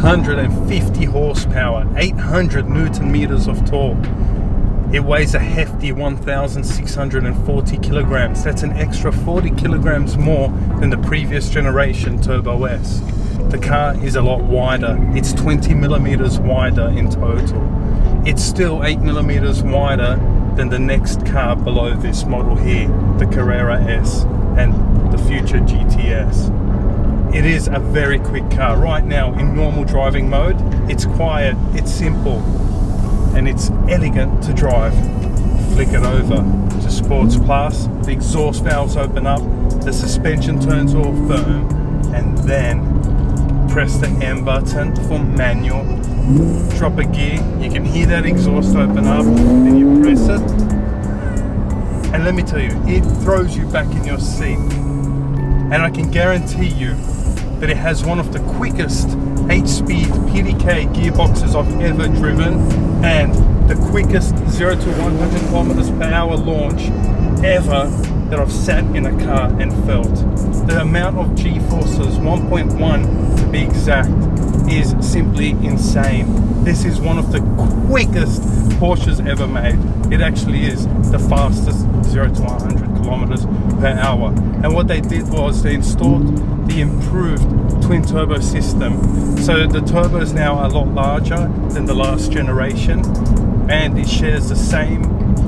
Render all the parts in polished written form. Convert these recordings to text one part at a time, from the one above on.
650 horsepower, 800 Newton meters of torque. It weighs a hefty 1,640 kilograms. That's an extra 40 kilograms more than the previous generation Turbo S. The car is a lot wider. It's 20 millimeters wider in total. It's still 8 millimeters wider than the next car below this model here, the Carrera S and the future GTS. It is a very quick car. Right now in normal driving mode, it's quiet, it's simple, and it's elegant to drive. Flick it over to Sports Plus, the exhaust valves open up, the suspension turns all firm, and then press the M button for manual. Drop a gear, you can hear that exhaust open up, then you press it, and let me tell you, it throws you back in your seat. And I can guarantee you that it has one of the quickest 8-speed Pdk gearboxes I've ever driven, and the quickest 0 to 100 kilometers per hour launch ever that I've sat in a car and felt. The amount of G-forces, 1.1 to be exact, is simply insane. This is one of the quickest Porsches ever made. It actually is the fastest 0 to 100 kilometers per hour. And what they did was they installed the improved twin turbo system. So the turbo is now a lot larger than the last generation, and it shares the same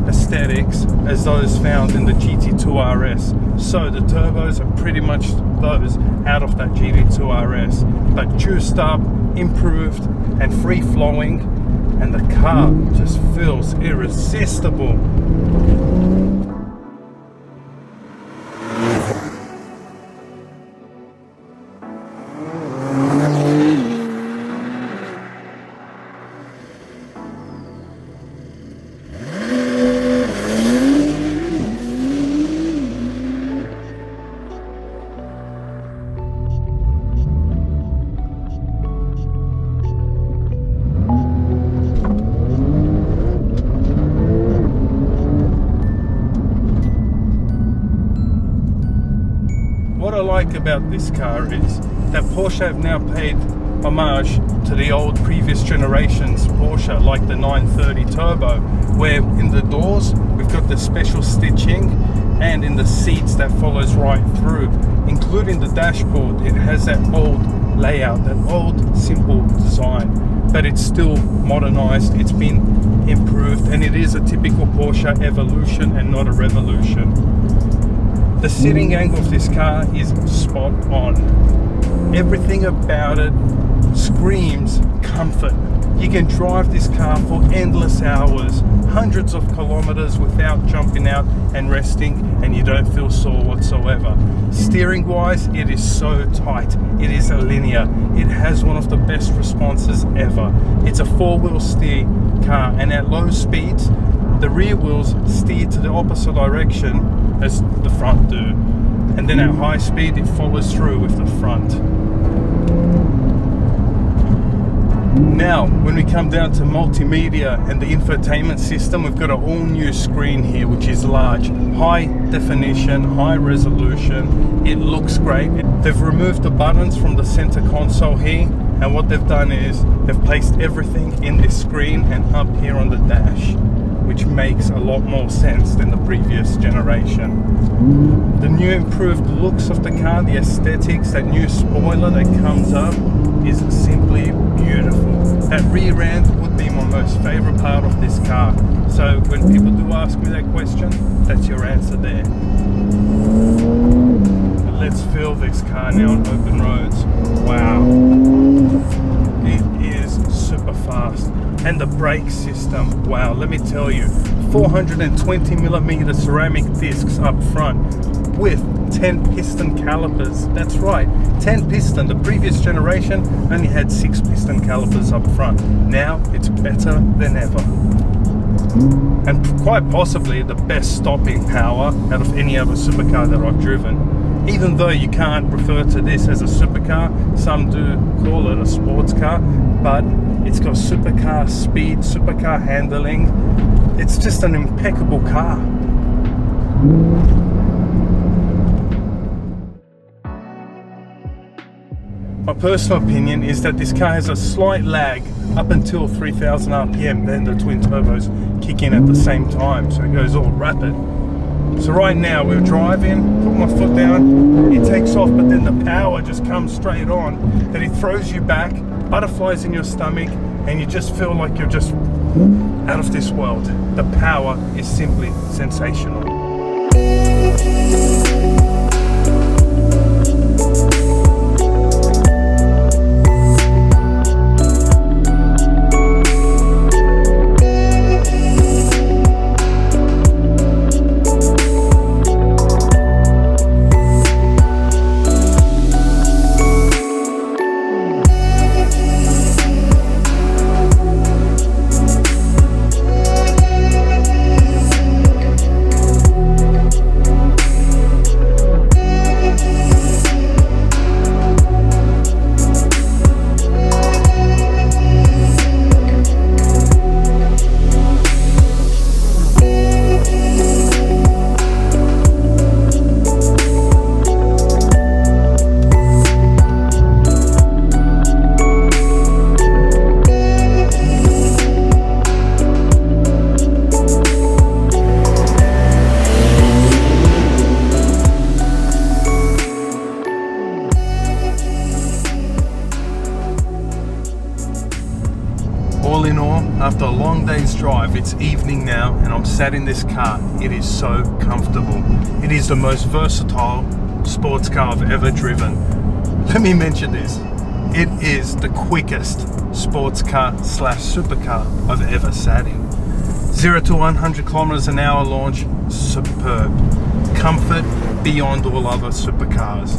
aesthetics as those found in the GT2 RS. So the turbos are pretty much those out of that GT2 RS, but juiced up, improved, and free flowing, and the car just feels irresistible. What I like about this car is that Porsche have now paid homage to the old previous generations Porsche, like the 930 Turbo, where in the doors we've got the special stitching, and in the seats that follows right through, including the dashboard. It has that old layout, that old simple design, but it's still modernized, it's been improved, and it is a typical Porsche evolution and not a revolution. The sitting angle of this car is spot on. Everything about it screams comfort. You can drive this car for endless hours, hundreds of kilometers without jumping out and resting, and you don't feel sore whatsoever. Steering wise, it is so tight. It is a linear. It has one of the best responses ever. It's a four-wheel steer car, and at low speeds, the rear wheels steer to the opposite direction as the front do, and then at high speed it follows through with the front. Now when we come down to multimedia and the infotainment system, we've got an all new screen here, which is large, high definition, high resolution. It looks great. They've removed the buttons from the center console here, and what they've done is they've placed everything in this screen and up here on the dash, which makes a lot more sense than the previous generation. The new improved looks of the car, the aesthetics, that new spoiler that comes up is simply beautiful. That rear end would be my most favorite part of this car. So when people do ask me that question, that's your answer there. But let's feel this car now on open roads. Wow. It is super fast. And the brake system, wow, let me tell you, 420 millimeter ceramic discs up front with 10 piston calipers. That's right, 10 piston. The previous generation only had 6 piston calipers up front. Now it's better than ever, and quite possibly the best stopping power out of any other supercar that I've driven. Even though you can't refer to this as a supercar, some do call it a sports car, but it's got supercar speed, supercar handling. It's just an impeccable car. My personal opinion is that this car has a slight lag up until 3000 RPM, then the twin turbos kick in at the same time, so it goes all rapid. So right now we're driving, put my foot down, it takes off, but then the power just comes straight on, that it throws you back, butterflies in your stomach, and you just feel like you're just out of this world. The power is simply sensational. All in all, after a long day's drive, it's evening now and I'm sat in this car. It is so comfortable. It is the most versatile sports car I've ever driven. Let me mention this. It is the quickest sports car slash supercar I've ever sat in. 0 to 100 kilometers an hour launch, superb. Comfort beyond all other supercars.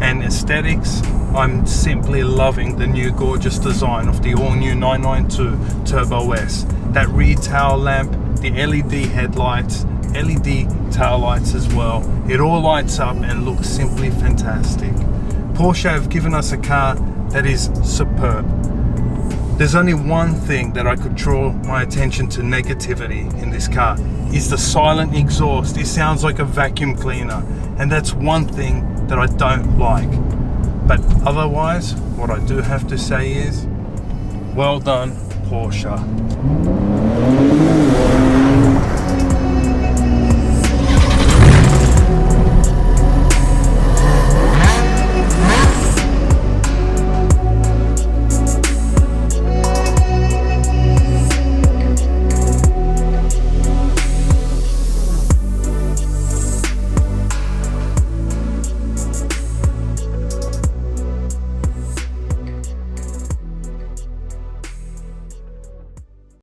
And aesthetics, I'm simply loving the new gorgeous design of the all-new 992 Turbo S. That rear tail lamp, the LED headlights, LED tail lights as well. It all lights up and looks simply fantastic. Porsche have given us a car that is superb. There's only one thing that I could draw my attention to negativity in this car, is the silent exhaust. It sounds like a vacuum cleaner, and that's one thing that I don't like. But otherwise, what I do have to say is, well done, Porsche.